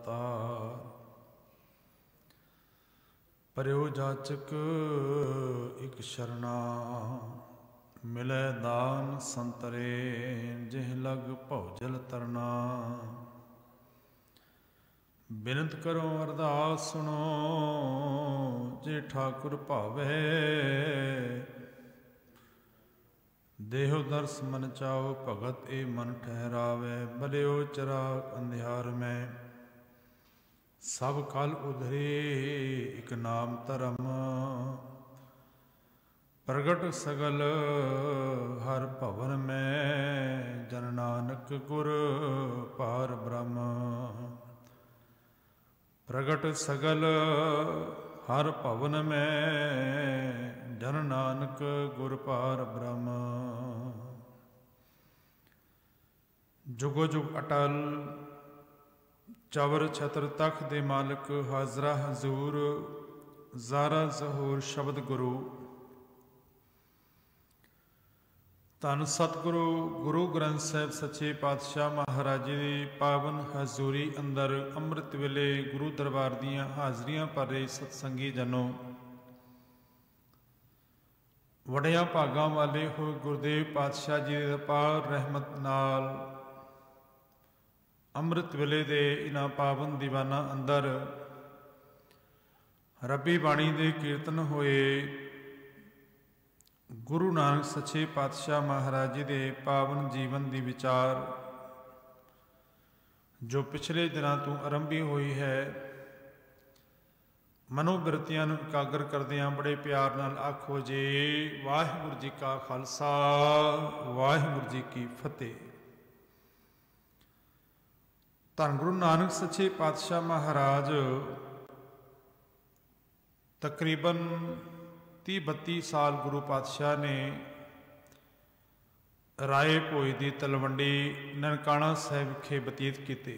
दातार। परयो जाचक एक शरणा, मिले दान संतरे, जिह लग भौजल तरना। बिनत करो अरदास सुनो, जे ठाकुर भावे। देहो दर्श मन चाओ, भगत ए मन ठहरावे। बलियो चराग अंधियार में, सब कल उधरे एक नाम धर्म। प्रगट सगल हर भवन में, जन नानक गुर पार ब्रह्म। प्रगट सगल हर भवन में, जन नानक गुर पार ब्रह्म। जुगो जुग अटल चवर छत्र तख्त दे मालिक, हाजरा हजूर ज़ारा ज़हूर शब्द गुरु। धन सतगुरु गुरु ग्रंथ साहिब सच्चे पातशाह महाराज जी दी पावन हजूरी अंदर अमृत वेले गुरु दरबार दियां हाजरियां भर रहे सतसंगी जनों, वड़िया भागां वाले हो गुरुदेव पातशाह जी दे अपार रहमत नाल अमृत वेले दे इन्हां पावन दीवाना अंदर रब्बी बाणी दे कीर्तन होए। गुरु नानक सच्चे पातशाह महाराज जी दे पावन जीवन दी विचार जो पिछले दिनों तो आरंभी हुई है, मनोबिरतियां नूं एकागर करदियां बड़े प्यार नाल आखो जे वाहिगुरू जी का खालसा वाहिगुरू जी की फतेह। धन गुरु नानक सच्चे पातशाह महाराज तकरीबन 30-32 साल गुरु पातशाह ने राय भोई दी तलवंडी ननकाणा साहिब विखे बतीत किए।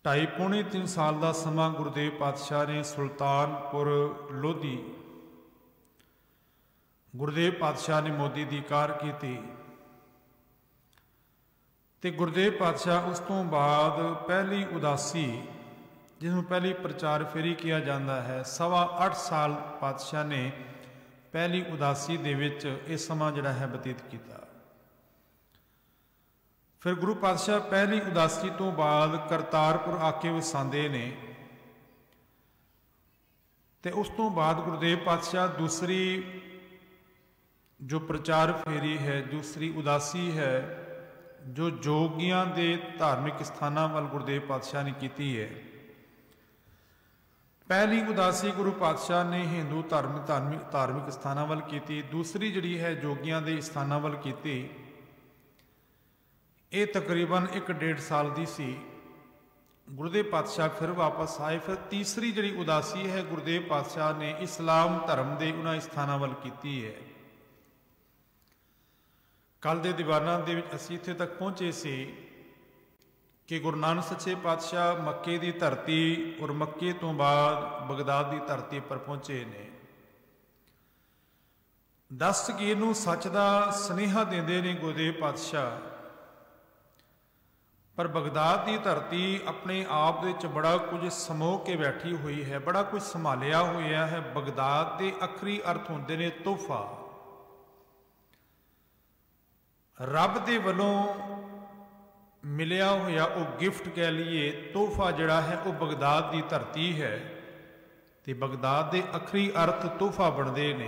2.5-3 साल का समा गुरुदेव पातशाह ने सुल्तानपुर लोधी गुरुदेव पातशाह ने मोदी दी कार की ते गुरुदेव पातशाह उस तो बाद पहली उदासी जिसमें पहली प्रचार फेरी किया जाता है, 8.25 साल पातशाह ने पहली उदासी दे विच यह समा जिहड़ा है बतीत किया। फिर गुरु पातशाह पहली उदासी तो बाद करतारपुर आके वसांदे ने ते उस तो बाद गुरुदेव पातशाह दूसरी जो प्रचार फेरी है, दूसरी उदासी है जो जोगियां दे धार्मिक स्थानां वाल गुरुदेव पातशाह ने की है। पहली उदासी गुरु पातशाह ने हिंदू धार्मिक स्थानां वाल की, दूसरी जिहड़ी है जोगियां दे स्थानां वाल की। ये तकरीबन 1.5 साल की सी। गुरुदेव पातशाह फिर वापस आए। फिर तीसरी जिहड़ी उदासी है गुरुदेव पातशाह ने इस्लाम धर्म के उन्हां स्थानां वाल की है। कल दे दीवाना दे विच असीं इत्थे तक पहुंचे सी कि गुरु नानक सच्चे पातशाह मक्के की धरती और मक्के तो बाद बगदाद की धरती पर पहुंचे ने। दस्तगीर नूं सच का सनेहा देंदे ने गुरुदेव पातशाह, पर बगदाद की धरती अपने आप दे च बड़ा कुछ समो के बैठी हुई है, बड़ा कुछ संभालिया हुआ है। बगदाद के अखरी अर्थ होंदे ने तोहफा, रब दे वलों मिलिया होया वो गिफ्ट कह लीए, तोहफा जिहड़ा है वो बगदाद की धरती है। तो बगदाद के अखरी अर्थ तोहफा बनते ने।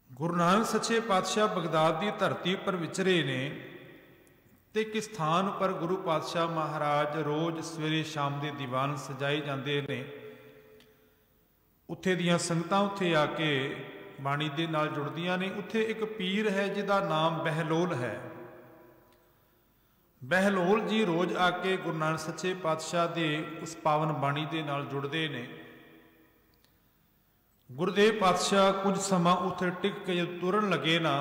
गुरु नानक सच्चे पातशाह बगदाद की धरती पर विचरे ने ते किस स्थान पर गुरु पातशाह महाराज रोज सवेरे शाम के दीवान सजाए जाते ने। उत्थे दियां संगतां उत्थे आके बाणी दे नाल जुड़दियां ने। उत्थे एक पीर है जिहदा नाम बहलोल है। बहलोल जी रोज आके गुरु नानक सच्चे पातशाह दे उस पावन बाणी दे नाल जुड़ते ने। गुरुदेव पातशाह कुछ समा उत्थे टिक के जब तुरन लगे ना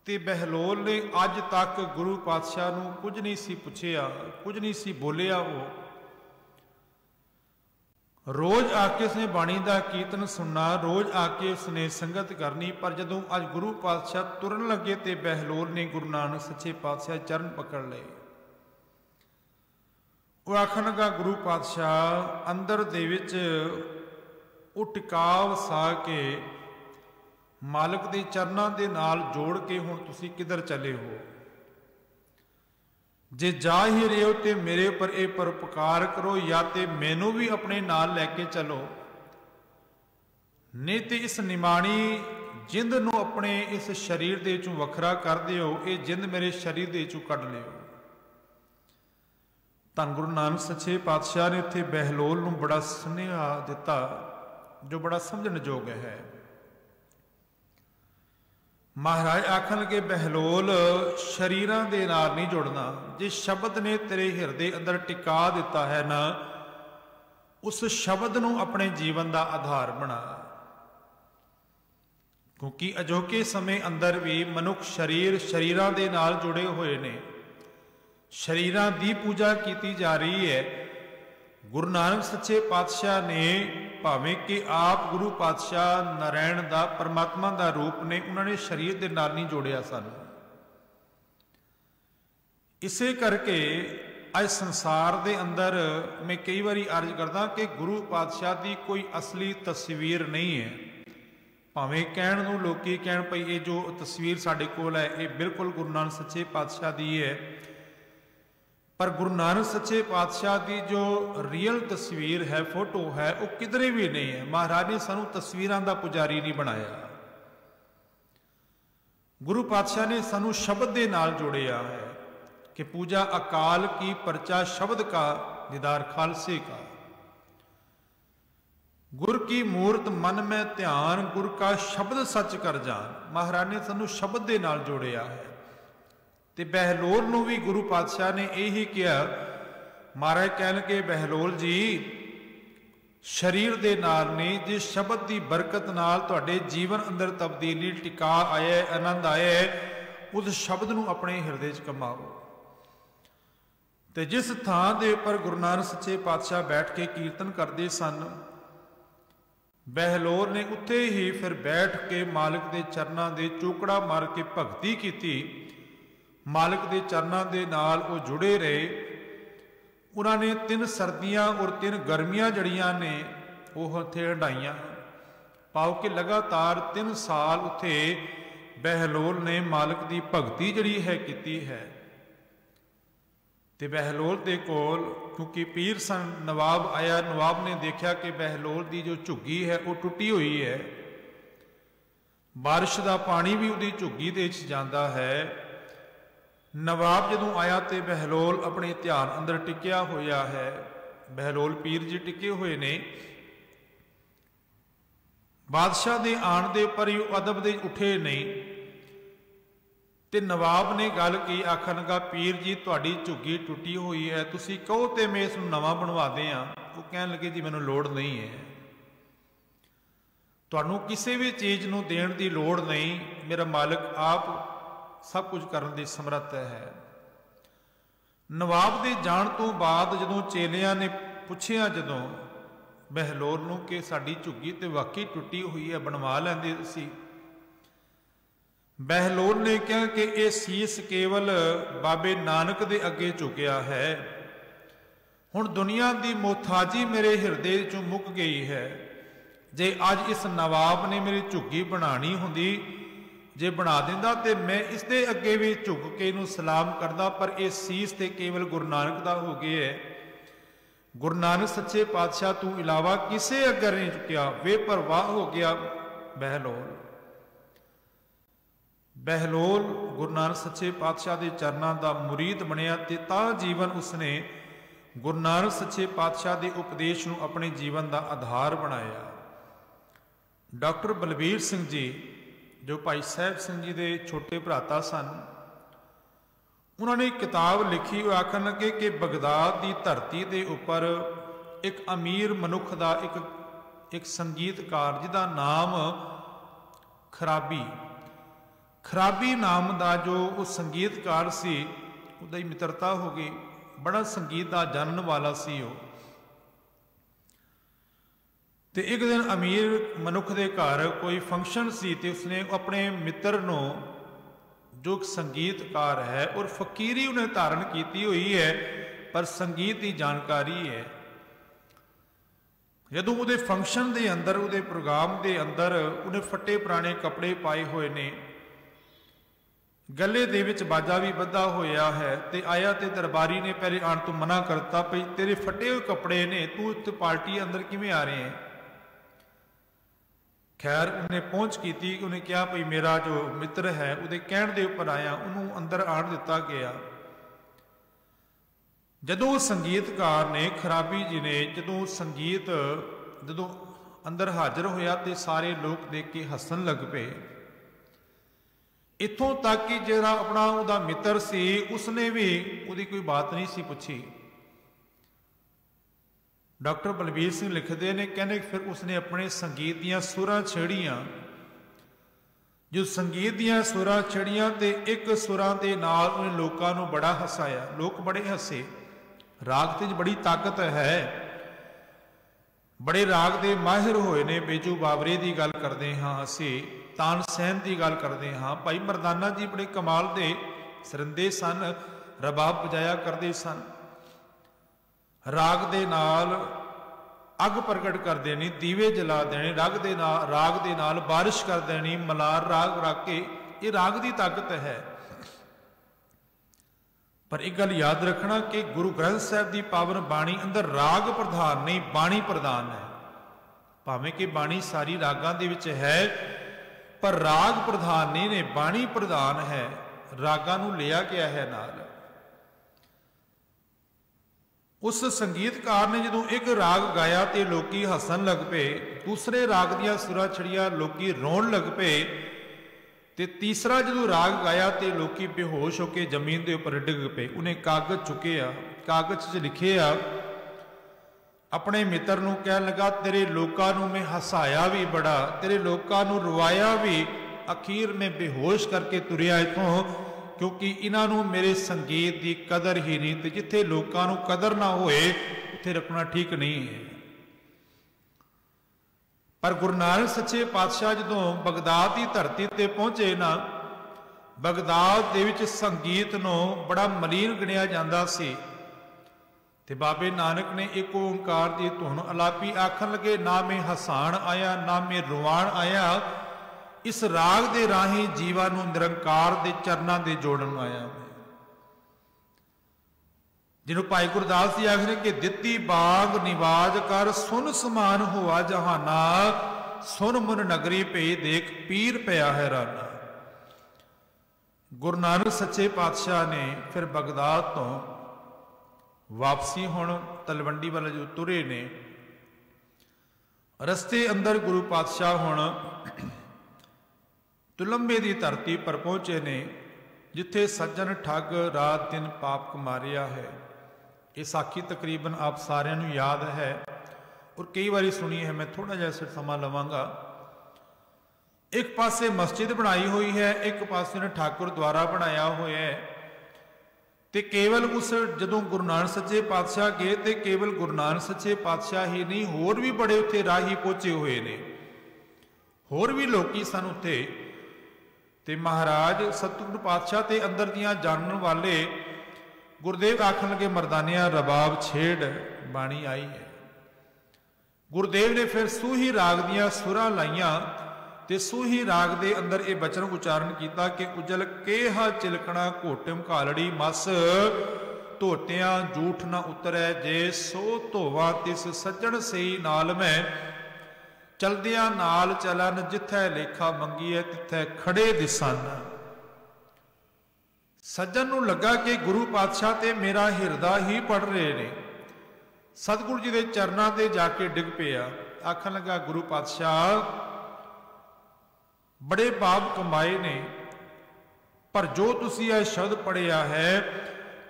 ते बहलोल ने अज तक गुरु पातशाह नूं कुछ नहीं सी पुछया, कुछ नहीं सी बोलिया। वो रोज आके उसने बाणी का कीर्तन सुनना, रोज आके उसने संगत करनी। पर जदों अज गुरु पातशाह तुरन लगे तो बहलोल ने गुरु नानक सच्चे पातशाह चरण पकड़ लए। वो आखन लगा गुरु पातशाह अंदर दे विच वो टिकाव वसा के मालिक के चरणों के नाल जोड़ के हुण तुसीं किधर चले हो? जे जा ही रहे हो तो मेरे पर यह परोपकार करो, या तो मैनू भी अपने नाल लैके चलो, नहीं तो इस निमाणी जिंद नूं अपने इस शरीर दे चों वखरा कर दिओ, ये जिंद मेरे शरीर दे चों कढ लिओ। धन गुरु नानक सच्चे पातशाह ने उत्थे बहलोल नूं बड़ा सुनेहा दिता जो बड़ा समझण योग है। महाराज आखन लगे बहलोल शरीरां दे नाल नहीं जुड़ना, जे शब्द ने तेरे हिरदे अंदर टिका दिता है ना, उस शब्द नूं अपने जीवन का आधार बना। क्योंकि अजोके समय अंदर भी मनुख शरीरां दे नाल जुड़े हुए ने, शरीरां दी पूजा की जा रही है। गुरु नानक सच्चे पातशाह ने भावें कि आप गुरु पातशाह नारायण दा परमात्मा दा रूप ने, उन्होंने शरीर दे नाल नहीं जोड़िया सन। इसे करके आज संसार दे अंदर मैं कई बारी अर्ज करदा कि गुरु पातशाह की कोई असली तस्वीर नहीं है। भावें कहण नूं लोकी कहण पई ये जो तस्वीर साडे कोल है ये बिल्कुल गुरु नानक सच्चे पातशाह दी है, पर गुरु नानक सच्चे पातशाह की जो रियल तस्वीर है, फोटो है, वो किधरे भी नहीं है। महाराज ने सानू तस्वीरां दा पुजारी नहीं बनाया, गुरु पातशाह ने सानू शब्द के नाल जोड़िया है कि पूजा अकाल की, परचा शब्द का, दीदार खालसे का। गुर की मूर्त मन में ध्यान, गुर का शब्द सच कर जान। महाराज ने सानू शब्द के नाल जोड़िया है। ते बहलोल नूं भी गुरु पातशाह ने यही किया। महाराज कहन के बहलोल जी शरीर दे नाल नहीं, जिस शब्द की बरकत नाल तुहाडे जीवन अंदर तब्दीली टिका आया, आनंद आया, उस शब्द नूं अपने हिरदे च कमाओ। ते जिस थां दे उपर गुरु नानक सच्चे पातशाह बैठ के कीर्तन करते सन, बहलोल ने उत्थे ही फिर बैठ के मालिक के चरणों के चौकड़ा मार के भगती की। मालिक के चरणों के नाल वो जुड़े रहे। उन्होंने 3 सर्दियां और 3 गर्मियां जड़ियां ने वो उत्थे हंडाइयां, पाओ कि लगातार 3 साल उत्थे बहलोल ने मालिक की भगती जड़ी है की है। ते बहलोल दे कोल क्योंकि पीर सन नवाब आया, नवाब ने देखा कि बहलोल की जो झुग्गी है वो टुटी हुई है, बारिश का पानी भी उसकी झुग्गी दे जाता है। नवाब जदों आया तो बहलोल अपने ध्यान अंदर टिकिया होया है, बहलोल पीर जी टिके हुए ने। बादशाह दे आण दे पर अदब दे उठे नहीं, ते नवाब ने गल की, आखन लगा पीर जी तुहाडी झुग्गी टुटी हुई है, तुसी कहो तो मैं इसनूं नवां बनवा दें। वो कहन लगे जी मैनूं लोड़ नहीं है, तुहानूं किसी भी चीज़ नूं देण दी लोड़ नहीं, मेरा मालिक आप सब कुछ करने की समर्थ है। नवाब के जाण तो बाद जदों चेलियां ने पुछया जदों बहलोल नूं कि साडी झुग्गी तो वाकई टुटी हुई है, बनवा लैंदे सी। बहलोल ने कहा कि यह सीस केवल बाबे नानक दे अगे झुकिया है, हुण दुनिया की मोहताजी मेरे हिरदे चों मुक गई है। जे अज इस नवाब ने मेरी झुग्गी बनानी हुंदी, जे बना दिंदा ते मैं इसके अगे भी झुक के इनू सलाम करदा, पर यह सीस ते केवल गुरु नानक दा हो गया है। गुरु नानक सच्चे पातशाह तू इलावा किसे अगे नहीं झुकिया, बेपरवाह हो गया बहलोल। बहलोल गुरु नानक सच्चे पातशाह के चरणों का मुरीद बनिया ते ता जीवन उसने गुरु नानक सच्चे पातशाह के उपदेश नूं अपने जीवन का आधार बनाया। डॉक्टर बलबीर सिंह जी जो भाई साहब सिंह जी के छोटे भराता सन, उन्होंने एक किताब लिखी। वो आखन लगे कि बगदाद की धरती के उपर एक अमीर मनुख का एक संगीतकार जिहदा नाम खराबी नाम का जो वो संगीतकार सी, उहदी मित्रता हो गई। बड़ा संगीत का जानन वाला सी। ਤੇ ਇੱਕ ਦਿਨ ਅਮੀਰ ਮਨੁੱਖ ਦੇ ਘਰ ਕੋਈ ਫੰਕਸ਼ਨ ਸੀ ਤੇ ਉਸਨੇ ਆਪਣੇ ਮਿੱਤਰ ਨੂੰ, ਜੋ ਸੰਗੀਤਕਾਰ ਹੈ ਔਰ ਫਕੀਰੀ ਉਹਨੇ ਧਾਰਨ ਕੀਤੀ ਹੋਈ ਹੈ ਪਰ ਸੰਗੀਤ ਦੀ ਜਾਣਕਾਰੀ ਹੈ, ਜਦੋਂ ਉਹਦੇ ਫੰਕਸ਼ਨ ਦੇ ਅੰਦਰ, ਉਹਦੇ ਪ੍ਰੋਗਰਾਮ ਦੇ ਅੰਦਰ ਉਹਨੇ ਫੱਟੇ ਪੁਰਾਣੇ ਕੱਪੜੇ ਪਾਏ ਹੋਏ ਨੇ, गले दे विच बाजा भी बधा होया है, ते आया ते दरबारी ने पहले आण तो मना करता, भई तेरे फटे हुए कपड़े ने, तू इत्थे पार्टी अंदर किवें आ रहे हैं। खैर उन्हें पहुंच की, उन्हें कहा भई मेरा जो मित्र है उहदे कहण दे उपर आया, उन्होंने अंदर आण दिता गया। जदों संगीतकार ने, खराबी जी ने जदों संगीत जदों अंदर हाजिर होया तो सारे लोग देख के हसन लग पे। इत्थों तक कि जिहड़ा अपना उहदा मित्र सी उसने भी उहदी कोई बात नहीं सी पुछी। डॉक्टर बलबीर सिंह लिखते ने, कहने फिर उसने अपने संगीत दियां सुरां छेड़ियां, जो संगीत दियां सुरां छेड़ियां ते एक सुरां दे नाल उन्हें लोकां नूं बड़ा हसाया, लोग बड़े हसे। राग ते बड़ी ताकत है, बड़े राग दे माहिर होए ने। बेजू बावरे की गल करते हाँ, असी तानसैन की गल करते हाँ, भाई मरदाना जी बड़े कमाल दे सरिंदे सन, रबाब बजाया करते सन, राग दे नाल अग प्रगट कर देनी, दीवे जला देने, राग दे नाल बारिश कर देनी, मलार राग रख के, ये राग की ताकत है। पर एक गल याद रखना कि गुरु ग्रंथ साहब की पावन बाणी अंदर राग प्रधान नहीं, बाणी प्रधान है। भावें कि बाणी सारी रागां दे विच है पर राग प्रधान नहीं ने, बाणी प्रधान है, रागां नूं लिया गया है नाल। उस संगीतकार ने जदों एक राग गाया तो लोकी हसन लग पे, दूसरे राग दियां सुरां छड़ियां लोकी रोण लग पे, ते तीसरा जदों राग गाया तो लोकी बेहोश होकर जमीन के उपर डिग पे। उन्हें कागज चुकिया, कागज च लिखिया, अपने मित्र नूं कहन लगा, तेरे लोकां नूं मैं हसाया भी बड़ा, तेरे लोकां नूं रुवाया भी, अखीर में बेहोश करके तुरिया इथों, क्योंकि इन्हां नूं मेरे संगीत की कदर ही नहीं, ते जिथे लोकां नूं कदर ना होए उत्थे रखना ठीक नहीं है। पर गुरु नानक सच्चे पातशाह जदों बगदाद की धरती ते पहुंचे ना, बगदाद दे विच संगीत नूं बड़ा मलीन गिणिया जांदा सी, ते बाबे नानक ने एक ओंकार की धुन अलापी, आखन लगे, ना मैं हसाण आया ना मैं रुवाण आया, इस राग दे राही जीवा नूं निरंकार दे चरनां दे जोड़न आया। जिन्हों भाई गुरदास जी आखने कि दित्ती बाग निवाज कर, सुन समान हुआ जहाना, सुन मुन नगरी पे देख पीर पया हैराना। गुरु नानक सच्चे पातशाह ने फिर बगदाद तो वापसी हुण तलवंडी वाले जो तुरे ने, रस्ते अंदर गुरु पातशाह हुण तुलंबे की धरती पर पहुंचे ने, जिथे सज्जन ठग रात दिन पाप कमारिया है। ये साखी तकरीबन आप सारिਆਂ ਨੂੰ याद है और कई बार सुनी है, मैं थोड़ा जिहा समा लवांगा। एक पासे मस्जिद बनाई हुई है, एक पासे ने ठाकुर द्वारा बनाया हुआ है, ते केवल उस जदों गुरु नानक सच्चे पातशाह गए तो केवल गुरु नानक सच्चे पातशाह ही नहीं, होर भी बड़े उत्थे राही पहुंचे हुए ने, होर भी लोकी सन उत्थे। ते महाराज सतगुरु पातशाह ते अंदर दियां जानन वाले गुरुदेव आखन लगे, मरदानिया रबाब छेड़ बाणी आई है। गुरुदेव ने फिर सूही राग दियां सुरां लाइयां ते सूही राग दे अंदर ये बचन उच्चारण किया कि उजल केहा चिलकना घोटम घालड़ी मस, धोटियां जूठ न उतरै जे, सो धोवा तिस सज्जण सही नाल मैं, चलदियां नाल चलन जिथै लेखा मंगीए तिथै खड़े दिसन। सज्जन नूं लगा कि गुरु पातशाह ते मेरा हिरदा ही पढ़ रहे ने, सतगुरु जी दे चरनां ते जाके डिग पिया। आखन लगा, गुरु पातशाह बड़े पाप कमाए ने, पर जो तुसी यह शब्द पढ़िया है,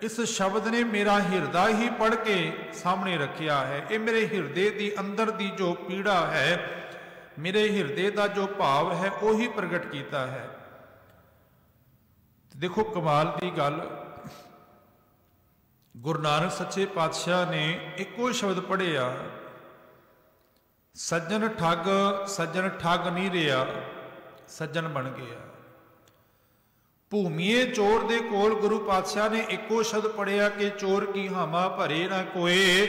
इस शब्द ने मेरा हिरदा ही पढ़ के सामने रखिया है। ये मेरे हिरदे की अंदर की जो पीड़ा है, मेरे हिरदे का जो भाव है, वो ही प्रगट किया है। देखो कमाल की गल, गुरु नानक सच्चे पातशाह ने एको शब्द पढ़िया, ਸੱਜਣ ਠੱਗ ਨਹੀਂ ਰਿਹਾ, ਸੱਜਣ ਬਣ ਗਿਆ। ਭੂਮੀਏ ਚੋਰ ਦੇ ਕੋਲ ਗੁਰੂ ਪਾਤਸ਼ਾਹ ਨੇ ਇੱਕੋ ਸ਼ਬਦ ਪੜਿਆ ਕਿ ਚੋਰ ਕੀ ਹਾਮਾ ਭਰੇ ਨਾ ਕੋਏ,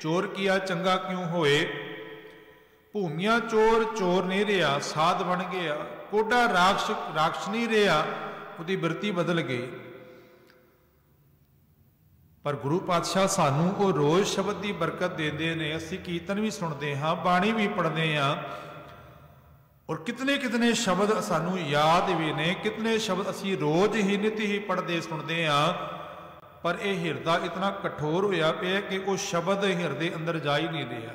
ਚੋਰ ਕੀਆ ਚੰਗਾ ਕਿਉਂ ਹੋਏ। ਭੂਮੀਆ ਚੋਰ ਨਹੀਂ ਰਿਹਾ, ਸਾਧ ਬਣ ਗਿਆ। ਕੋਡਾ ਰਾਖਸ਼ ਨਹੀਂ ਰਿਹਾ, ਉਹਦੀ ਬਿਰਤੀ ਬਦਲ ਗਈ। ਪਰ ਗੁਰੂ ਪਾਤਸ਼ਾਹ ਸਾਨੂੰ ਉਹ ਰੋਜ਼ ਸ਼ਬਦ ਦੀ ਬਰਕਤ ਦਿੰਦੇ ਨੇ। ਅਸੀਂ ਕੀਰਤਨ ਵੀ ਸੁਣਦੇ ਹਾਂ, ਬਾਣੀ ਵੀ ਪੜ੍ਹਦੇ ਹਾਂ, ਔਰ ਕਿਤਨੇ ਸ਼ਬਦ ਸਾਨੂੰ ਯਾਦ ਵੀ ਨੇ, ਕਿਤਨੇ ਸ਼ਬਦ ਅਸੀਂ ਰੋਜ਼ ਹੀ ਨਿਤ ਹੀ ਪੜ੍ਹਦੇ ਸੁਣਦੇ ਹਾਂ। ਪਰ ਇਹ ਹਿਰਦਾ ਇਤਨਾ ਕਠੋਰ ਹੋਇਆ ਪਿਆ ਕਿ ਉਹ ਸ਼ਬਦ ਹਿਰਦੇ ਅੰਦਰ ਜਾ ਹੀ ਨਹੀਂ ਰਿਹਾ।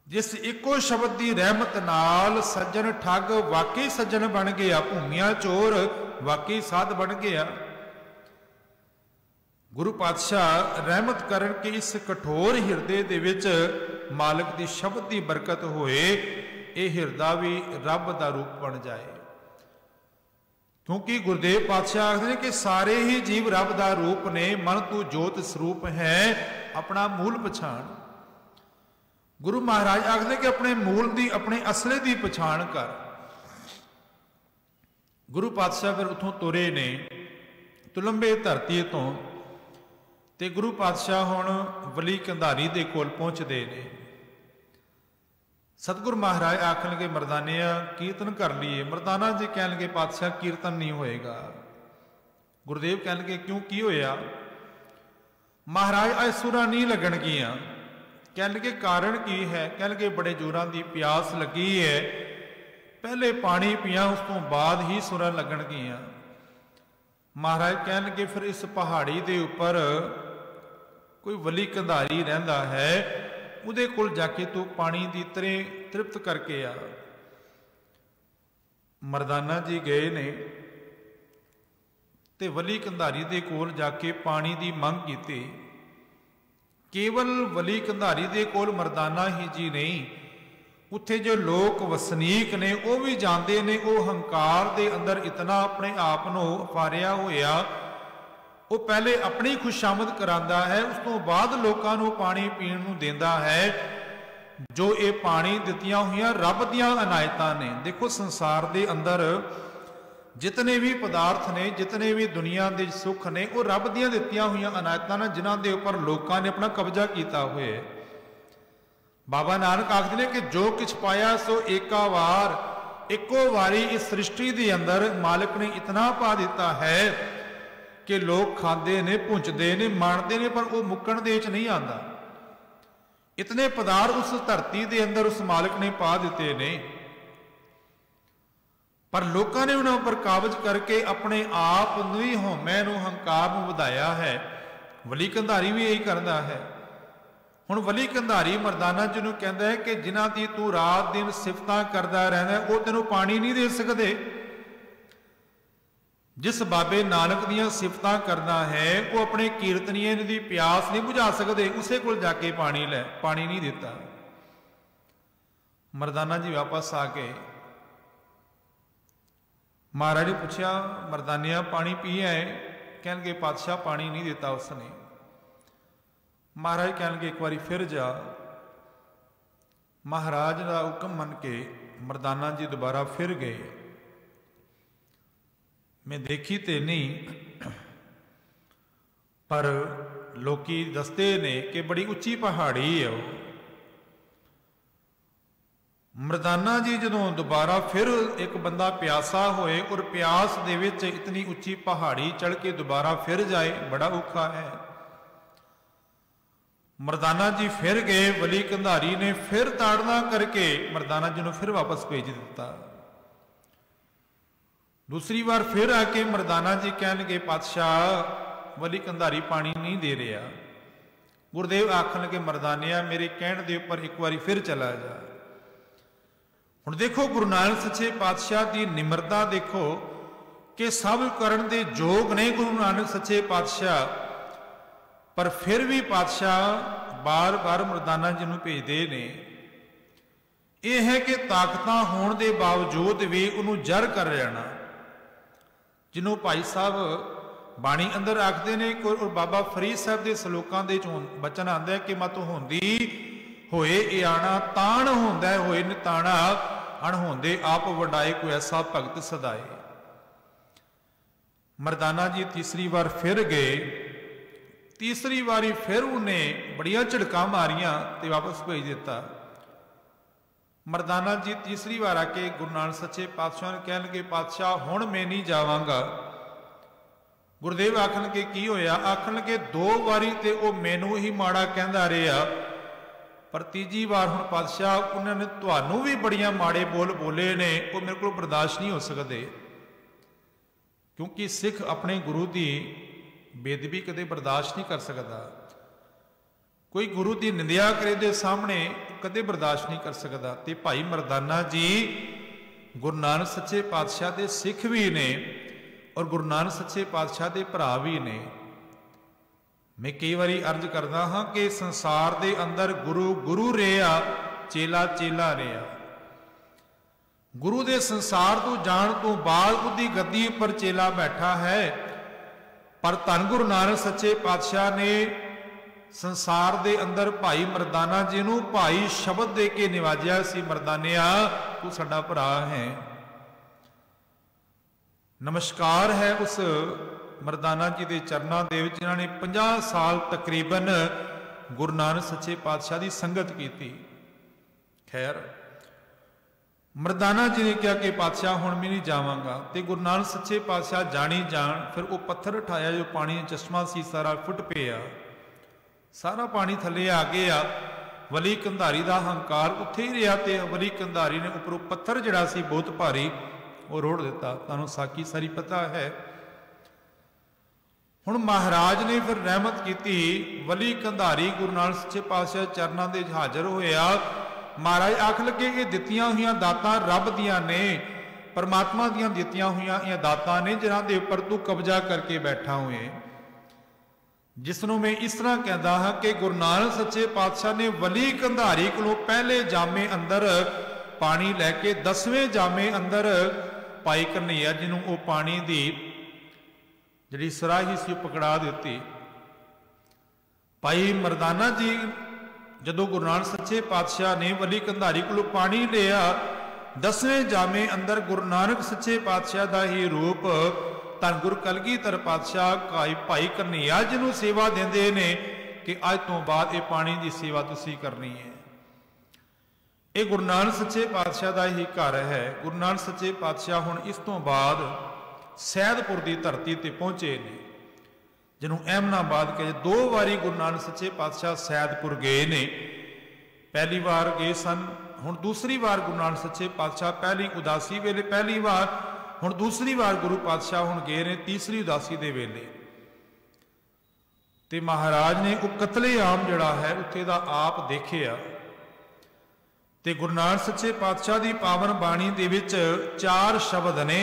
ਜਿਸ ਇੱਕੋ ਸ਼ਬਦ ਦੀ ਰਹਿਮਤ ਨਾਲ ਸੱਜਣ ਠੱਗ ਵਾਕਈ ਸੱਜਣ ਬਣ ਗਿਆ, ਭੂਮੀਆ ਚੋਰ ਵਾਕਈ ਸਾਧ ਬਣ ਗਿਆ। ਗੁਰੂ ਪਾਤਸ਼ਾਹ ਰਹਿਮਤ ਕਰਨ ਕਿ ਇਸ ਕਠੋਰ ਹਿਰਦੇ ਦੇ ਵਿੱਚ ਮਾਲਕ ਦੀ ਸ਼ਬਦ ਦੀ ਬਰਕਤ ਹੋਏ, ਇਹ ਹਿਰਦਾ ਵੀ ਰੱਬ ਦਾ ਰੂਪ ਬਣ ਜਾਏ। ਕਿਉਂਕਿ ਗੁਰਦੇਵ ਪਾਤਸ਼ਾਹ ਆਖਦੇ ਨੇ ਕਿ ਸਾਰੇ ਹੀ ਜੀਵ ਰੱਬ ਦਾ ਰੂਪ ਨੇ। ਮਨ ਤੂੰ ਜੋਤ ਸਰੂਪ ਹੈ, ਆਪਣਾ ਮੂਲ ਪਛਾਣ। ਗੁਰੂ ਮਹਾਰਾਜ ਆਖਦੇ ਕਿ ਆਪਣੇ ਮੂਲ ਦੀ, ਆਪਣੇ ਅਸਲੇ ਦੀ ਪਛਾਣ ਕਰ। ਗੁਰੂ ਪਾਤਸ਼ਾਹ ਫਿਰ ਉੱਥੋਂ ਤੁਰੇ ਨੇ ਤੁਲੰਬੇ ਧਰਤੀ ਤੋਂ, ਤੇ ਗੁਰੂ ਪਾਤਸ਼ਾਹ ਹੁਣ ਵਲੀ ਕੰਧਾਰੀ ਦੇ ਕੋਲ ਪਹੁੰਚਦੇ ਨੇ। ਸਤਿਗੁਰ ਮਹਾਰਾਜ ਆਖਣਗੇ ਮਰਦਾਨਿਆ ਕੀਰਤਨ ਕਰ ਲਈਏ। ਮਰਦਾਨਾ ਜੀ ਕਹਿਣਗੇ ਪਾਤਸ਼ਾਹ ਕੀਰਤਨ ਨਹੀਂ ਹੋਏਗਾ। ਗੁਰਦੇਵ ਕਹਿਣਗੇ ਕਿਉਂ, ਕੀ ਹੋਇਆ? ਮਹਾਰਾਜ ਅੱਜ ਸੁਰਾਂ ਨਹੀਂ ਲੱਗਣਗੀਆਂ। ਕਹਿਣਗੇ ਕਾਰਨ ਕੀ ਹੈ? ਕਹਿਣਗੇ ਬੜੇ ਜ਼ੋਰਾਂ ਦੀ ਪਿਆਸ ਲੱਗੀ ਹੈ, ਪਹਿਲੇ ਪਾਣੀ ਪੀਆਂ ਉਸ ਤੋਂ ਬਾਅਦ ਹੀ ਸੁਰਾਂ ਲੱਗਣਗੀਆਂ। ਮਹਾਰਾਜ ਕਹਿਣਗੇ ਫਿਰ ਇਸ ਪਹਾੜੀ ਦੇ ਉੱਪਰ ਕੋਈ ਵਲੀ ਕੰਧਾਰੀ ਰਹਿੰਦਾ ਹੈ, ਉਹਦੇ ਕੋਲ ਜਾ ਕੇ ਤੂੰ ਪਾਣੀ ਦੀ ਤ੍ਰਿਪਤ ਕਰਕੇ ਆ। ਮਰਦਾਨਾ ਜੀ ਗਏ ਨੇ ਤੇ ਵਲੀ ਕੰਧਾਰੀ ਦੇ ਕੋਲ ਜਾ ਕੇ ਪਾਣੀ ਦੀ ਮੰਗ ਕੀਤੀ। ਕੇਵਲ ਵਲੀ ਕੰਧਾਰੀ ਦੇ ਕੋਲ ਮਰਦਾਨਾ ਹੀ ਜੀ ਨਹੀਂ, ਉੱਥੇ ਜੋ ਲੋਕ ਵਸਨੀਕ ਨੇ ਉਹ ਵੀ ਜਾਂਦੇ ਨੇ। ਉਹ ਹੰਕਾਰ ਦੇ ਅੰਦਰ ਇਤਨਾ ਆਪਣੇ ਆਪ ਨੂੰ ਫਾਰਿਆ ਹੋਇਆ, ਉਹ ਪਹਿਲੇ ਆਪਣੀ ਖੁਸ਼ਾਮਦ ਕਰਾਂਦਾ ਹੈ, ਉਸ ਤੋਂ ਬਾਅਦ ਲੋਕਾਂ ਨੂੰ ਪਾਣੀ ਪੀਣ ਨੂੰ ਦਿੰਦਾ ਹੈ। ਜੋ ਇਹ ਪਾਣੀ ਦਿੱਤੀਆਂ ਹੋਈਆਂ ਰੱਬ ਦੀਆਂ ਅਨਾਇਤਾਂ ਨੇ। ਦੇਖੋ ਸੰਸਾਰ ਦੇ ਅੰਦਰ ਜਿਤਨੇ ਵੀ ਪਦਾਰਥ ਨੇ, ਜਿਤਨੇ ਵੀ ਦੁਨੀਆ ਦੇ ਸੁੱਖ ਨੇ, ਉਹ ਰੱਬ ਦੀਆਂ ਦਿੱਤੀਆਂ ਹੋਈਆਂ ਅਨਾਇਤਾਂ ਨੇ, ਜਿਨ੍ਹਾਂ ਦੇ ਉੱਪਰ ਲੋਕਾਂ ਨੇ ਆਪਣਾ ਕਬਜ਼ਾ ਕੀਤਾ ਹੋਇਆ। ਬਾਬਾ ਨਾਨਕ ਆਖਦੇ ਨੇ ਕਿ ਜੋ ਕੁਛ ਪਾਇਆ ਸੋ ਏਕਾ ਵਾਰ, ਇੱਕੋ ਵਾਰੀ ਇਸ ਸ੍ਰਿਸ਼ਟੀ ਦੇ ਅੰਦਰ ਮਾਲਕ ਨੇ ਇਤਨਾ ਪਾ ਦਿੱਤਾ ਹੈ ਕਿ ਲੋਕ ਖਾਂਦੇ ਨੇ, ਪੁੰਚਦੇ ਨੇ, ਮਾਣਦੇ ਨੇ, ਪਰ ਉਹ ਮੁੱਕਣ ਦੇ ਵਿੱਚ ਨਹੀਂ ਆਉਂਦਾ। ਇਤਨੇ ਪਦਾਰਥ ਉਸ ਧਰਤੀ ਦੇ ਅੰਦਰ ਉਸ ਮਾਲਕ ਨੇ ਪਾ ਦਿੱਤੇ ਨੇ, ਪਰ ਲੋਕਾਂ ਨੇ ਉਹਨਾਂ ਉੱਪਰ ਕਾਬਜ਼ ਕਰਕੇ ਆਪਣੇ ਆਪ ਨੂੰ ਹੀ ਹਉਮੈ ਨੂੰ, ਹੰਕਾਰ ਨੂੰ ਵਧਾਇਆ ਹੈ। ਵਲੀ ਕੰਧਾਰੀ ਵੀ ਇਹੀ ਕਰਦਾ ਹੈ। ਹੁਣ ਵਲੀ ਕੰਧਾਰੀ ਮਰਦਾਨਾ ਜੀ ਨੂੰ ਕਹਿੰਦਾ ਹੈ ਕਿ ਜਿਨ੍ਹਾਂ ਦੀ ਤੂੰ ਰਾਤ ਦਿਨ ਸਿਫਤਾਂ ਕਰਦਾ ਰਹਿੰਦਾ, ਉਹ ਤੈਨੂੰ ਪਾਣੀ ਨਹੀਂ ਦੇ ਸਕਦੇ। ਜਿਸ ਬਾਬੇ ਨਾਨਕ ਦੀਆਂ ਸਿਫਤਾਂ ਕਰਦਾ ਹੈ, ਉਹ ਆਪਣੇ ਕੀਰਤਨੀਏ ਦੀ ਪਿਆਸ ਨਹੀਂ ਬੁਝਾ ਸਕਦੇ। ਉਸੇ ਕੋਲ ਜਾ ਕੇ ਪਾਣੀ ਲੈ, ਪਾਣੀ ਨਹੀਂ ਦਿੱਤਾ। ਮਰਦਾਨਾ ਜੀ ਵਾਪਸ ਆ ਕੇ ਮਹਾਰਾਜ ਨੇ ਪੁੱਛਿਆ ਮਰਦਾਨਿਆ ਪਾਣੀ ਪੀਆ ਹੈ? ਕਹਿਣਗੇ ਪਾਤਸ਼ਾਹ ਪਾਣੀ ਨਹੀਂ ਦਿੱਤਾ ਉਸਨੇ। ਮਹਾਰਾਜ ਕਹਿਣਗੇ ਇੱਕ ਵਾਰੀ ਫਿਰ ਜਾ। ਮਹਾਰਾਜ ਦਾ ਹੁਕਮ ਮੰਨ ਕੇ ਮਰਦਾਨਾ ਜੀ ਦੁਬਾਰਾ ਫਿਰ ਗਏ। ਮੈਂ ਦੇਖੀ ਤੇ ਨਹੀਂ, ਪਰ ਲੋਕੀ ਦੱਸਦੇ ਨੇ ਕਿ ਬੜੀ ਉੱਚੀ ਪਹਾੜੀ ਹੈ ਉਹ। ਮਰਦਾਨਾ ਜੀ ਜਦੋਂ ਦੁਬਾਰਾ ਫਿਰ ਇੱਕ ਬੰਦਾ ਪਿਆਸਾ ਹੋਏ ਔਰ ਪਿਆਸ ਦੇ ਵਿੱਚ ਇਤਨੀ ਉੱਚੀ ਪਹਾੜੀ ਚੜ੍ਹ ਕੇ ਦੁਬਾਰਾ ਫਿਰ ਜਾਏ, ਬੜਾ ਔਖਾ ਹੈ। ਮਰਦਾਨਾ ਜੀ ਫਿਰ ਗਏ। ਵਲੀ ਕੰਧਾਰੀ ਨੇ ਫਿਰ ਤਾੜਨਾ ਕਰਕੇ ਮਰਦਾਨਾ ਜੀ ਨੂੰ ਫਿਰ ਵਾਪਸ ਭੇਜ ਦਿੱਤਾ। ਦੂਸਰੀ ਵਾਰ ਫਿਰ ਆ ਕੇ ਮਰਦਾਨਾ ਜੀ ਕਹਿਣਗੇ ਪਾਤਸ਼ਾਹ ਵਲੀ ਕੰਧਾਰੀ ਪਾਣੀ ਨਹੀਂ ਦੇ ਰਿਹਾ। ਗੁਰਦੇਵ ਆਖਣਗੇ ਮਰਦਾਨਿਆ ਮੇਰੇ ਕਹਿਣ ਦੇ ਉੱਪਰ ਇੱਕ ਵਾਰੀ ਫਿਰ ਚਲਾ ਜਾ। ਹੁਣ ਦੇਖੋ ਗੁਰੂ ਨਾਨਕ ਸੱਚੇ ਪਾਤਸ਼ਾਹ ਦੀ ਨਿਮਰਤਾ ਦੇਖੋ ਕਿ ਸਭ ਕਰਨ ਦੇ ਯੋਗ ਨੇ ਗੁਰੂ ਨਾਨਕ ਸੱਚੇ ਪਾਤਸ਼ਾਹ, ਪਰ ਫਿਰ ਵੀ ਪਾਤਸ਼ਾਹ ਬਾਰ-ਬਾਰ ਮਰਦਾਨਾ ਜੀ ਨੂੰ ਭੇਜਦੇ ਨੇ। ਇਹ ਹੈ ਕਿ ਤਾਕਤਾਂ ਹੋਣ ਦੇ ਬਾਵਜੂਦ ਵੀ ਉਹਨੂੰ ਜਰ ਕਰ ਲੈਣਾ, ਜਿਹਨੂੰ ਭਾਈ ਸਾਹਿਬ ਬਾਣੀ ਅੰਦਰ ਆਖਦੇ ਨੇ। ਔਰ ਬਾਬਾ ਫਰੀਦ ਸਾਹਿਬ ਦੇ ਸਲੋਕਾਂ ਦੇ ਚੋਂ ਬਚਨ ਆਉਂਦਾ ਹੈ ਕਿ ਮਤ ਹੁੰਦੀ होए इयाणा ताण होंदा होए निताणा, अणहोंदे आप वडाए कोई ऐसा भगत सदाए। मर्दाना जी तीसरी बार फिर गए, तीसरी बारी फिर उन्हें बड़िया झड़का मारिया तो वापस भेज दिता। मर्दाना जी तीसरी बार आके गुरु नानक सच्चे पातशाह ने कह लगे, पातशाह हुण मैं नहीं जावांगा। गुरुदेव आखन के की होया? आखन लगे दो बारी ते वो मैनू ही माड़ा कहंदा रहा, पर तीजी बार हुण पातशाह उन्होंने तुहानू भी बड़िया माड़े बोल बोले ने, वो मेरे को बर्दाश्त नहीं हो सकते। क्योंकि सिख अपने गुरु की बेदबी कदे बर्दाश्त नहीं कर सकता। कोई गुरु की निंदिया करे दे सामने कदे बर्दाश्त नहीं कर सकता। तो भाई मर्दाना जी गुरु नानक सच्चे पातशाह के सिख भी ने और गुरु नानक सच्चे पातशाह के भरा भी ने। मैं कई बारी अर्ज करता हाँ कि संसार के अंदर गुरु गुरु रहा, चेला चेला रहा। गुरु के संसार तो जान तो बाद उसकी गद्दी पर चेला बैठा है, पर धन गुरु नानक सच्चे पातशाह ने संसार के अंदर भाई मर्दाना जी नूं भाई शब्द दे के निवाजिया सी। मर्दानिया तू साडा भरा है। नमस्कार है उस मर्दाना जी के चरणों के विच जिन्होंने 50 साल तकरीबन गुरु नानक सच्चे पातशाह की संगत की। खैर मर्दाना जी ने कहा कि पातशाह हुण मैं नहीं जावांगा। तो गुरु नानक सच्चे पातशाह जानी जान, फिर वो पत्थर उठाया जो पानी चश्मा सी सारा फुट पिया, सारा पानी थले आ गया। वली कंधारी का हंकार उत्थे ही रहा, तो वली कंधारी ने उपरों पत्थर जिहड़ा सी बहुत भारी वो रोड़ दिता। तुहानूं साकी सारी पता है। हुण महाराज ने फिर रहमत की, वली कंधारी गुरु नानक सच्चे पातशाह चरणों के हाजिर होया। महाराज आख लगे कि दित्तियां हुई दातां रब दियां ने, परमात्मा दियां दित्तियां हुई दातां ने जिन्हां दे उपर तू कब्जा करके बैठा हुए। जिसनों मैं इस तरह कहता हाँ कि गुरु नानक सच्चे पातशाह ने वली कंधारी को पहले जामे अंदर पानी लैके 10वें जामे अंदर पाई कन्हैया जिन्हों वो पानी की जिहड़ी सराही सी पकड़ा दी। भाई मर्दाना जी जदों गुरु नानक सच्चे पातशाह ने वली कंधारी को पानी लिया, 10वें जामे अंदर गुरु नानक सच्चे पातशाह का ही रूप धन गुरु कलगीधर पातशाह भाई कन्हैया जिन्हों सेवा देंदे ने कि अज तो बाद ये पानी की सेवा तुसी करनी है। ये गुरु नानक सच्चे पातशाह का ही घर है। गुरु नानक सच्चे पातशाह हुण इस तो बाद सैदपुर की धरती पर पहुंचे ने, जिन्हों अहमदाबाद कहे। 2 बारी गुरु नानक सच्चे पातशाह सैदपुर गए ने। पहली बार गए सन, हुण दूसरी बार गुरु नानक सच्चे पातशाह पहली उदासी वेले पहली बार, हुण दूसरी बार गुरु पातशाह हुण गए ने तीसरी उदासी दे वेले। ते महाराज ने वो कतलेआम जिहड़ा है उत्थे दा आप देखिया। ते गुरु नानक सच्चे पातशाह की पावन बाणी दे विच 4 शब्द ने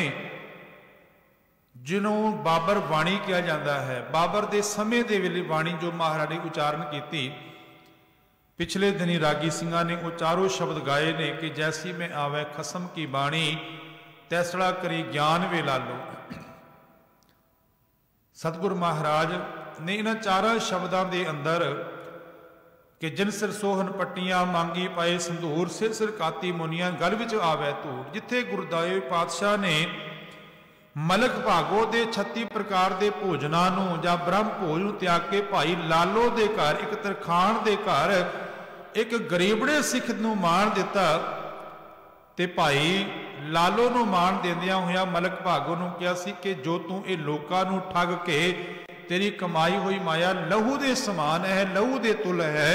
जिन्हों बाबर बाणी कहा जाता है। बाबर के समय के वेले बाणी जो महाराज ने उचारण की। पिछले दिनी रागी सिंह ने वो 4 शब्द गाए ने कि जैसी में आवे खसम की बाणी तैसड़ा करी ज्ञान वे लालो। सतगुरु महाराज ने इन्हां 4 शब्दों के अंदर कि जिन सिर सोहन पट्टियां मांगी पाए संधूर, सिर सिर काती मुनिया गल विच आवे धूड़। जिथे गुरुदेव पातशाह ने मलक भागो दे 36 प्रकार के भोजनों या ब्रह्म भोज नूं त्याग के भाई लालो के घर, एक तरखान के घर एक गरीबड़े सिख नूं माण दिता। ते भाई लालो नूं माण देंदियां होया मलक भागो नूं कहा सी कि जो तू ये लोकां नूं ठग के तेरी कमाई हुई माया लहू दे समान है, लहू दे तुल है,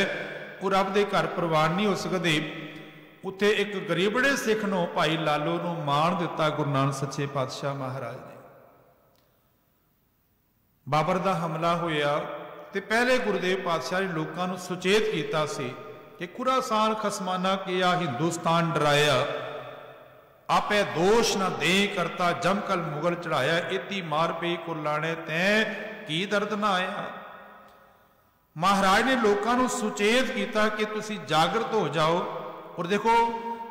वो रब दे घर प्रवान नहीं हो सकती। उत्थे एक गरीबड़े सिख नूं भाई लालो नूं माण दिता गुरु नानक सच्चे पातशाह महाराज ने। बाबर दा हमला होया ते पहले गुरुदेव पातशाह ने लोकां नूं सुचेत कीता सी कि खुरासान खसमाना किया हिंदुस्तान डराया, आपे दोष न दे करता जमकल मुगल चढ़ाया, इति मार पे कुरलाने तैं की दर्द ना आया। महाराज ने लोकां नूं सुचेत किया कि तुसी जागृत हो जाओ। और देखो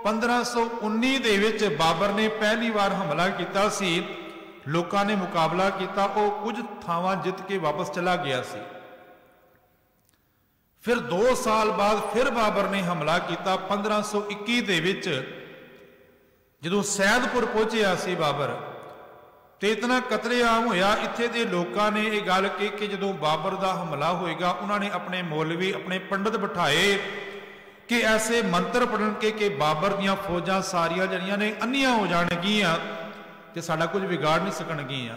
1519 दे विच बाबर ने पहली बार हमला किया सी, लोकां ने मुकाबला किया, वो कुछ थावां जित के वापस चला गया सी। फिर 2 साल बाद फिर बाबर ने हमला किया 1521 ਦੇ ਵਿੱਚ ਜਦੋਂ ਸੈਦਪੁਰ ਪਹੁੰਚਿਆ ਸੀ ਬਾਬਰ ਤੇ ਇਤਨਾ ਕਤਲੇਆਮ ਹੋਇਆ। ਇੱਥੇ ਦੇ ਲੋਕਾਂ ਨੇ ਇਹ ਗੱਲ ਕਹੀ ਕਿ ਜਦੋਂ ਬਾਬਰ ਦਾ ਹਮਲਾ ਹੋਏਗਾ ਉਹਨਾਂ ਨੇ ਆਪਣੇ ਮੌਲਵੀ ਆਪਣੇ ਪੰਡਤ ਬਿਠਾਏ ਕਿ ਐਸੇ ਮੰਤਰ ਪੜਨ ਕਿ ਬਾਬਰ ਦੀਆਂ ਫੌਜਾਂ ਸਾਰੀਆਂ ਜਿਹੜੀਆਂ ਨੇ ਅੰਨੀਆਂ ਹੋ ਜਾਣਗੀਆਂ ਤੇ ਸਾਡਾ ਕੁਝ ਵਿਗਾੜ ਨਹੀਂ ਸਕਣਗੀਆਂ।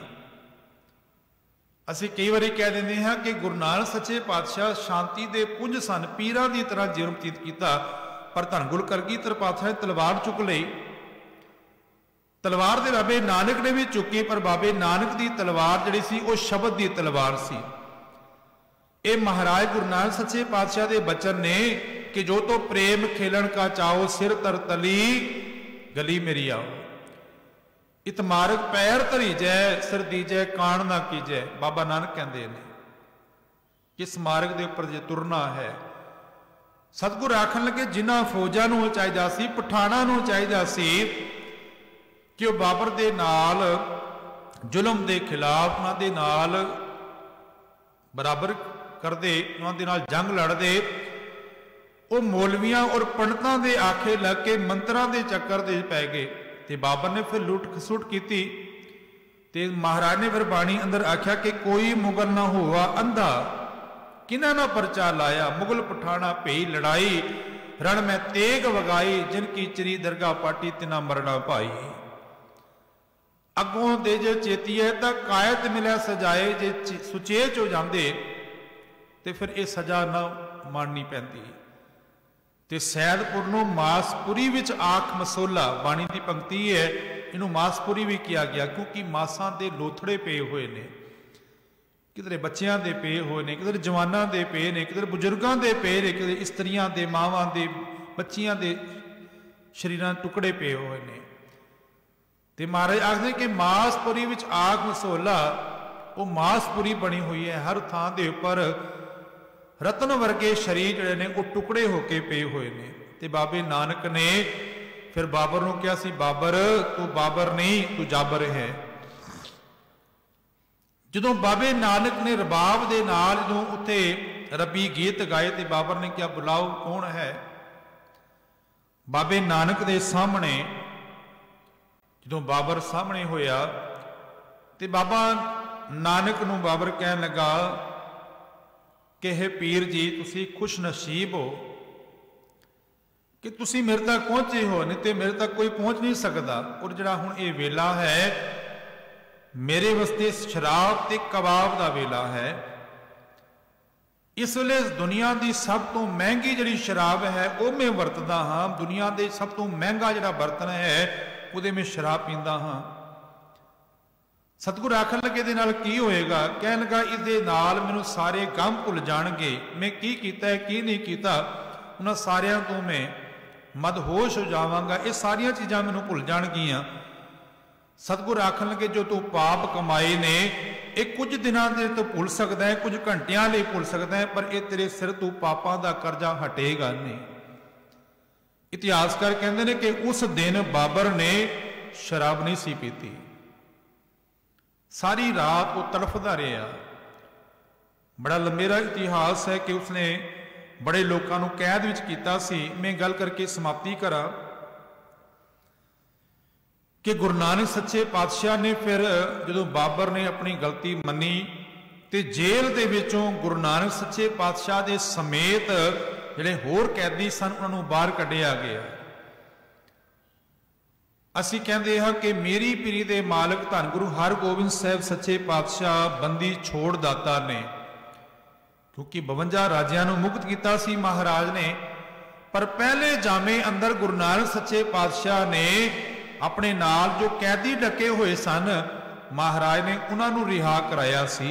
ਅਸੀਂ ਕਈ ਵਾਰੀ ਕਹਿ ਦਿੰਦੇ ਹਾਂ ਕਿ ਗੁਰੂ ਨਾਨਕ ਸੱਚੇ ਪਾਤਸ਼ਾਹ ਸ਼ਾਂਤੀ ਦੇ ਪੁੰਜ ਸਨ, ਪੀਰਾਂ ਦੀ ਤਰ੍ਹਾਂ ਜੀਵਨ ਬਤੀਤ ਕੀਤਾ, ਪਰ ਧੰਨ ਗੁਰੂ ਕਲਗੀਧਰ ਪਾਤਸ਼ਾਹ ਨੇ ਤਲਵਾਰ ਚੁੱਕ ਲਈ। ਤਲਵਾਰ ਦੇ ਬਾਬੇ ਨਾਨਕ ਨੇ ਵੀ ਚੁੱਕੀ, ਪਰ ਬਾਬੇ ਨਾਨਕ ਦੀ ਤਲਵਾਰ ਜਿਹੜੀ ਸੀ ਉਹ ਸ਼ਬਦ ਦੀ ਤਲਵਾਰ ਸੀ। ਇਹ ਮਹਾਰਾਜ ਗੁਰੂ ਨਾਨਕ ਸੱਚੇ ਪਾਤਸ਼ਾਹ ਦੇ ਬਚਨ ਨੇ कि जो तो प्रेम खेलन का चाहो सिर तर तली गली मेरी आओ, इत मार्ग पैर धरी जै सिर दीजै कान ना कीजै। बाबा नानक कहते हैं इस मार्ग के उपर जे तुरना है। सतगुर आखन लगे जिन्हां फौजां नूं चाहिदा सी, पठाणां नूं चाहिदा सी कि वह बाबर दे नाल जुल्म के खिलाफ उन्हां दे नाल बराबर करदे, उन्हां दे नाल जंग लड़दे। वो मौलवियां और पंडितां दे आखे लग के मंत्रा के चक्कर दे पै गए ते बाबर ने फिर लुट खसुट की ते महाराज ने फिर बाणी अंदर आख्या कि कोई मुगल ना हुआ अंधा, किन्हां ना परचा लाया, मुगल पठाना भई लड़ाई, रण में तेग वगाई, जिनकी चरी दरगाह पाटी तिना मरना पाई। अगों दे जे चेतीए तां कायत मिलिया सजाए, जे सुचेच हो जांदे ते फिर ये सजा ना माननी पैंदी। ते सैदपुर नूं मासपुरी विच आख मसोला बाणी की पंक्ति है, इनू मासपुरी भी किया गया क्योंकि मासां दे लोथड़े पे हुए ने, किधरे बच्चियां दे पे हुए ने, किधरे जवानां दे पे ने, किधरे बुजुर्गां दे पे ने, किधरे इस्त्रियां दे मावां दे बच्चियां दे शरीरां टुकड़े पे हुए ने। ते महाराज आखदे कि मासपुरी विच आख मसोला, वो मासपुरी बनी हुई है, हर थां दे उपर रतन वर्गे शरीर जिहड़े ने वो टुकड़े होके पे हुए ने। ते बाबे नानक ने फिर बाबर नूं कहा सी, बाबर तू बाबर नहीं तू जाबर है। जदों बाबे नानक ने रबाब दे नाल जदों उत्थे रबी गीत गाए ते बाबर ने कहा बुलाओ कौन है। बाबे नानक दे सामने जदों बाबर सामने होया ते बाबा नानक नूं बाबर कहन लगा कि हे पीर जी तुसी खुश नसीब हो कि तुसी मेरे तक पहुंचे हो, नहीं तो मेरे तक कोई पहुंच नहीं सकता। और जिहड़ा हुण ये वेला है मेरे वास्ते शराब ते कबाब का वेला है। इस वेले दुनिया की सब तो महंगी जिहड़ी शराब है वो मैं वरतदा हाँ, दुनिया के सब तो महंगा जिहड़ा बर्तन है उहदे मैं शराब पींदा हाँ। सतगुर आखन लगे दे नाल की होएगा, कहन लगा इहदे नाल मैनूं सारे गम भुल जाणगे, मैं की कीता है की नहीं कीता, उन्हां सारियां तो मैं मदहोश हो जावांगा, ये सारियां चीज़ां मैनूं भुल जाणगियां। सतगुर आखन लगे जो तू पाप कमाए ने ये कुछ दिनां दे तो भुल सकदा है, कुछ घंटियां लई भुल सकदा है, पर ये तेरे सिर तू पापां दा करजा हटेगा नहीं। इतिहासकार कहंदे ने कि उस दिन बाबर ने शराब नहीं सी पीती, सारी रात वो तड़फदा रहा। बड़ा लंबेरा इतिहास है कि उसने बड़े लोगों को कैद विच कीता सी। मैं गल करके समाप्ति करा कि गुरु नानक सच्चे पातशाह ने फिर जो बाबर ने अपनी गलती मनी तो जेल दे विचों गुरु नानक सच्चे पातशाह के समेत जिहड़े होर कैदी सन उन्होंने बाहर कढ़िया गया। असी कहते हैं कि मेरी पीरी दे मालक धन गुरु हरगोबिंद साहब सच्चे पातशाह बंदी छोड़ दाता ने, क्योंकि 52 राजियां नूं मुक्त किया सी महाराज ने, पर पहले जामे अंदर गुरु नानक सच्चे पातशाह ने अपने नाल जो कैदी डके हुए सन महाराज ने उन्होंने रिहा कराया सी।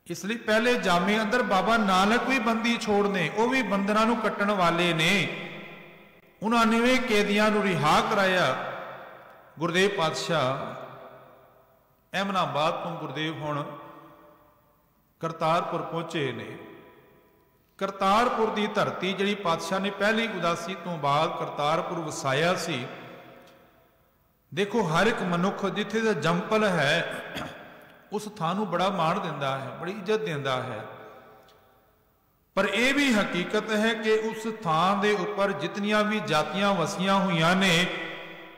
इसलिए पहले जामे अंदर बाबा नानक भी बंदी छोड़ने, वो भी बंदना नूं कट्टण वाले ने, उन्होंने भी कैदियां नूं रिहा कराया। गुरुदेव पातशाह अहमदाबाद तो गुरुदेव हुण करतारपुर पहुंचे ने। करतारपुर की धरती जिहड़ी पातशाह ने पहली उदासी तो बाद करतारपुर वसाया सी। देखो हर एक मनुख जिथे दा जंपल है उस थां नूं बड़ा माण दिंदा है, बड़ी इज्जत दिंदा है। पर यह भी हकीकत है कि उस थां दे उपर जितनियां भी जातियां वसियां हुई ने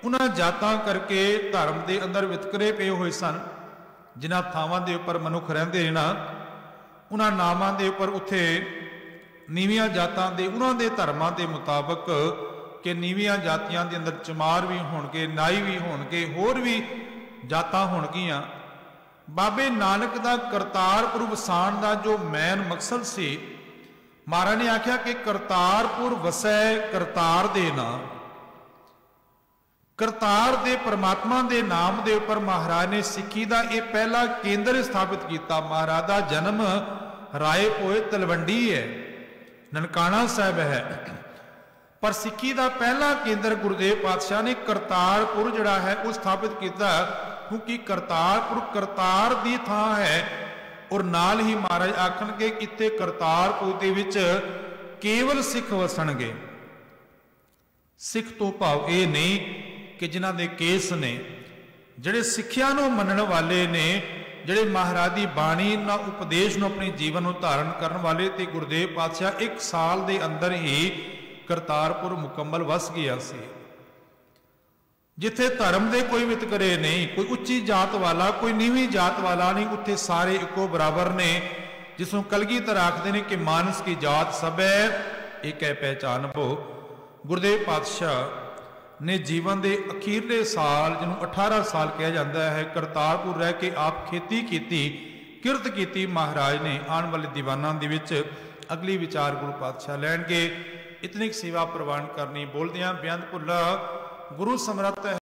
उन्हां जातां करके धर्म के अंदर वितकरे पे हुए सन। जिन्हां थावां दे उपर मनुख रहिंदे ना उन्हां नामां दे उपर उत्थे नीवियां जातां दे उन्हां दे धर्मां दे मुताबक कि नीवियां जातियां दे अंदर चमार भी होणगे, नाई भी होणगे, होर भी जातां होणगियां। बाबे नानक दा करतारपुर वसाण दा जो मैन मकसद सी, महाराज ने आख्या कि करतारपुर वसै करतार दे नाम। करतार दे परमात्मा दे नाम दे उपर महाराज ने सिक्खी दा ये पहला केंद्र स्थापित किया। महाराज दा जन्म राय पोए तलवंडी है, ननकाना साहब है, पर सिक्खी दा पहला केंद्र गुरुदेव पातशाह ने करतारपुर जिहड़ा है वो स्थापित किया, क्योंकि करतारपुर करतार दी थां है। और नाल ही महाराज आखणगे इत्थे करतारपुर दे विच केवल सिख वसणगे। सिख तो भाव ये नहीं कि जिन्हां दे केस ने, जिहड़े सिੱਖਿਆ ਨੂੰ ਮੰਨਣ वाले ने, जिहड़े महाराज दी बाणी ना उपदेश ਨੂੰ अपने जीवन ਨੂੰ धारण करन वाले, ते गुरुदेव पातशाह 1 साल दे अंदर ही करतारपुर मुकम्मल वस गया सी। जिथे धर्म दे कोई वितकरे नहीं, कोई उच्ची जात वाला, कोई नीवी जात वाला नहीं, उत्थे सारे इको बराबर ने। जिसों कलगीधर आखदे ने कि मानस की जात सब है एक है पहचान भो। गुरुदेव पातशाह ने जीवन के अखीरले साल, जिन्होंने 18 साल कहा जाता है, करतारपुर रह के आप खेती की, किरत की। महाराज ने आने वाले दीवाना दे विच अगली विचार गुरु पातशाह लैणगे। इतनी सेवा प्रवान करनी। बोलदियां बेअंत भुल्ला गुरु समरथ